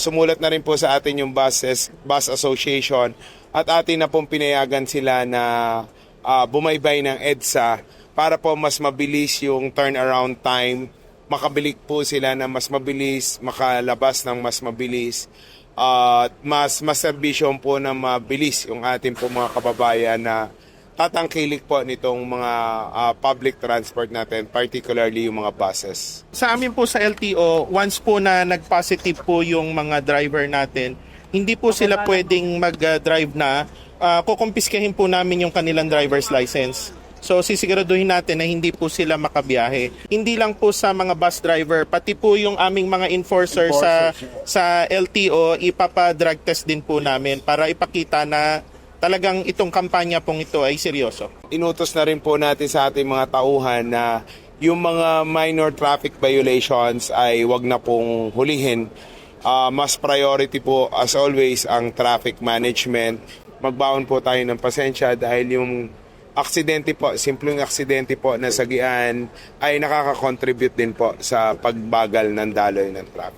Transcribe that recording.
sumulat na rin po sa atin yung Bus Association at atin na pong pinayagan sila na bumaybay ng EDSA para po mas mabilis yung turnaround time, makabilik po sila na mas mabilis, makalabas ng mas mabilis, at mas serbisyon po na mabilis yung ating po mga kababayan na tatangkilik po nitong mga public transport natin, particularly yung mga buses. Sa amin po sa LTO, once po na nag-positive po yung mga driver natin, hindi po sila pwedeng mag-drive na, kukumpiskahin po namin yung kanilang driver's license. So sisiguraduhin natin na hindi po sila makabiyahe. Hindi lang po sa mga bus driver, pati po yung aming mga enforcer sa LTO, ipapa-drug test din po namin para ipakita na talagang itong kampanya pong ito ay seryoso. Inutos na rin po natin sa ating mga tauhan na yung mga minor traffic violations ay wag na pong hulihin. Mas priority po as always ang traffic management. Magbaon po tayo ng pasensya dahil yung aksidente po, simpleng aksidente po na sagian ay nakaka-contribute din po sa pagbagal ng daloy ng traffic.